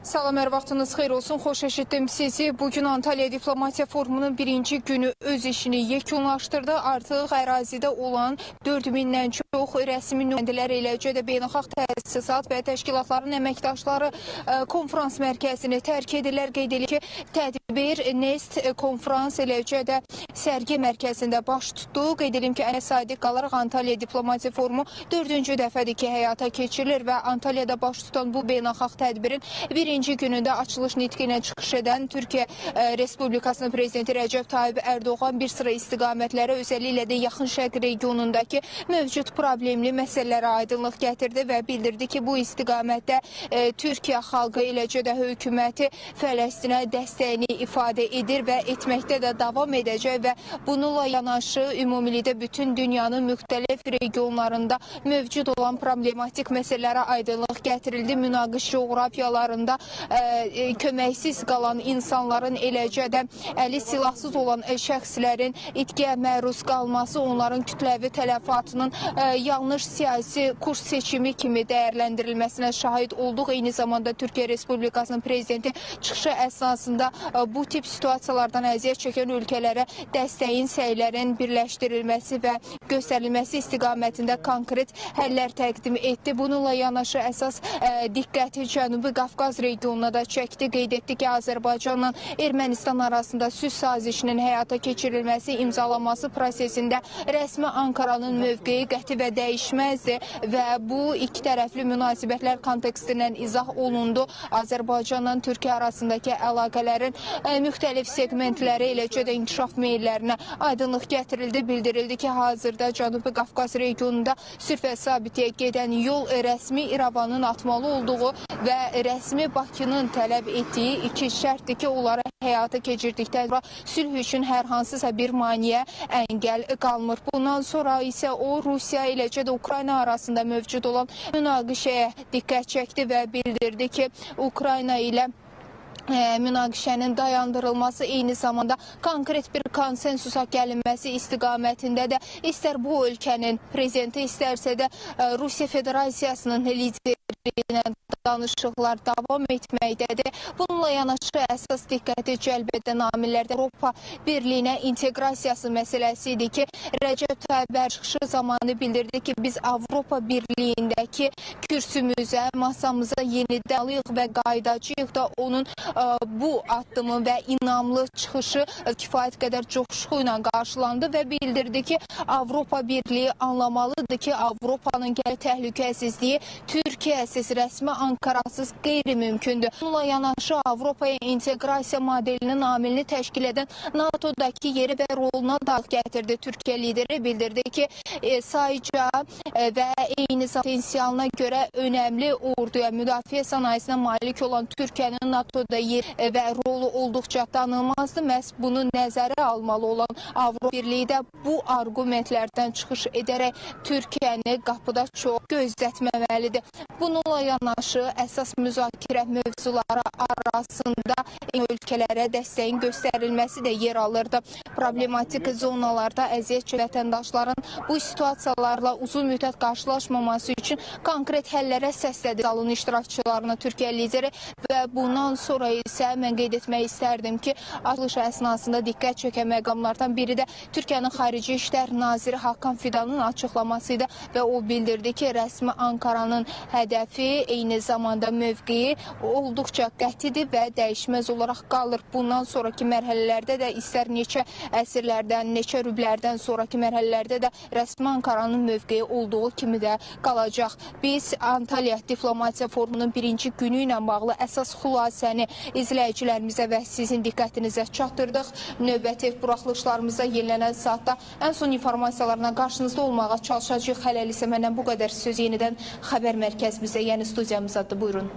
Salam, hər vaxtınız xeyir olsun. Xoş eşitdim sizi. Bugün Antalya Diplomatiya Forumunun birinci günü öz işini yekunlaşdırdı. Artıq ərazidə olan 4000-dən çox rəsmi nümayəndələr, eləcə də beynəlxalq təsisat və təşkilatların əməkdaşları konferans mərkəzini tərk edirlər. Qeyd edir ki, tədbir Nest konferans, eləcə də sərgi mərkəzində baş tutdu. Qeyd edim ki, sadiq qalaraq Antalya Diplomatiya Forumu 4-cü dəfədir ki, həyata keçirilir və Antalyada baş tutan bu beynəlxalq tədbirin birinci günündə açılış nitqi ilə çıxış edən Türkiyə Respublikasının Prezidenti Rəcəb Tayyib Ərdoğan bir sıra istiqamətlərə, özəlliklə də Yaxın Şərq regionundakı mövcud problemli məsələlərə aydınlıq gətirdi və bildirdi ki, bu istiqamətdə Türkiyə xalqı, eləcə də hökuməti Fələstinə dəstəyini ifadə edir və etməkdə də davam edəcək və bununla yanaşı ümumilikdə bütün dünyanın müxtəlif regionlarında mövcud olan problematik məsələlərə aydınlıq gətirildi. Münaqiş coğrafiyalarında köməksiz qalan insanların, eləcə də əli silahsız olan şəxslərin itkiyə məruz qalması, onların kütləvi tələfatının yanlış siyasi kurs seçimi kimi dəyərləndirilməsinə şahid olduq. Eyni zamanda Türkiyə Respublikasının Prezidenti çıxışı əsasında bu tip situasiyalardan əziyyət çəkən ölkələrə dəstəyin, səylərin birləşdirilməsi və göstərilməsi istiqamətində konkret həllər təqdim etdi. Bununla yanaşı əsas diqqəti Cənubi Qafqaz regionuna da çəkdi. Qeyd etdi ki, Azərbaycanla Ermənistan arasında sülh sazişinin həyata keçirilməsi, imzalanması prosesində rəsmi Ankaranın mövqeyi qəti və dəyişməzdir və bu iki tərəfli münasibətlər kontekstindən izah olundu. Azərbaycanla Türkiyə arasındakı əlaqələrin müxtəlif segmentləri, eləcə də inkişaf meyllərinə aydınlıq gətirildi. Bildirildi ki, hazırda Cənubi Qafqaz regionunda sülh və sabitliyə gedən yol rəsmi İrəvanın atmalı olduğu və rəsmi Bakının tələb etdiyi iki şərtdir ki, onları həyata keçirdikdən sonra sülh üçün hər hansısa bir maneə, əngəl qalmır. Bundan sonra isə o, Rusiya eləcə də Ukrayna arasında mövcud olan münaqişəyə diqqət çəkdi və bildirdi ki, Ukrayna ilə münaqişənin dayandırılması, eyni zamanda konkret bir konsensusa gəlinməsi istiqamətində də istər bu ölkənin prezidenti, istərsə də Rusiya Federasiyasının lideri ilə danışıqlar davam etməkdədir. Bununla yanaşı əsas diqqəti cəlb edən amillərdə Avropa Birliyinə inteqrasiyası məsələsi idi ki, Rəcəb Tayyib çıxışı zamanı bildirdi ki, biz Avropa Birliyindəki kürsümüzə, masamıza yenidən alıyıq və qaydacıyıq da onun bu addımı və inamlı çıxışı kifayət qədər coşqu ilə qarşılandı və bildirdi ki, Avropa Birliyi anlamalıdır ki, Avropanın gəl təhlükəsizliyi Türkiyəsiz, rəsmi Ankarasız qeyri-mümkündür. Bununla yanaşı Avropaya inteqrasiya modelinin amilini təşkil edən NATO'dakı yeri və roluna dağ gətirdi. Türkiyə lideri bildirdi ki, sayca və eyni potensialına görə önəmli orduya, müdafiə sənayesinə malik olan Türkiyənin NATO'da yeri və rolu olduqca tanınmazdır. Məhz bunu nəzərə almalı olan Avropa Birliyi də bu argumentlərdən çıxış edərək Türkiyəni qapıda çox gözlətməməlidir. Bununla yanaşı əsas müzakirə mövzuları arasında ölkələrə dəstəyin göstərilməsi də yer alırdı. Problematik zonalarda əziyyət çəkən vətəndaşların bu situasiyalarla uzun müddət qarşılaşmaması üçün konkret həllərə səslədi zalın iştirakçılarına Türkiyə lideri və bundan sonra isə mən qeyd etmək istərdim ki, açılış əsnasında diqqət çəkən məqamlardan biri də Türkiyənin Xarici İşlər Naziri Hakan Fidanın açıqlaması idi və o bildirdi ki, rəsmi Ankaranın hədəfi, eyni zamanda mövqeyi olduqca qətidir və dəyişməz olaraq qalır. Bundan sonraki mərhələlərdə də istər neçə əsrlərdən, neçə rüblərdən sonraki mərhələlərdə də rəsmi Ankaranın mövqeyi olduğu kimi də qalacaq. Biz Antalya Diplomatiya Forumunun birinci günü ilə bağlı əsas xülasəni izləyicilərimizə və sizin diqqətinizə çatdırdıq. Növbəti buraxılışlarımıza yenilənən saatda ən son informasiyalarına qarşınızda olmağa çalışacağıq. Hələlik isə məndən bu qədər. Söz yenidən xəbər mərkəzimizə, yəni studiyamızdadır. Buyurun.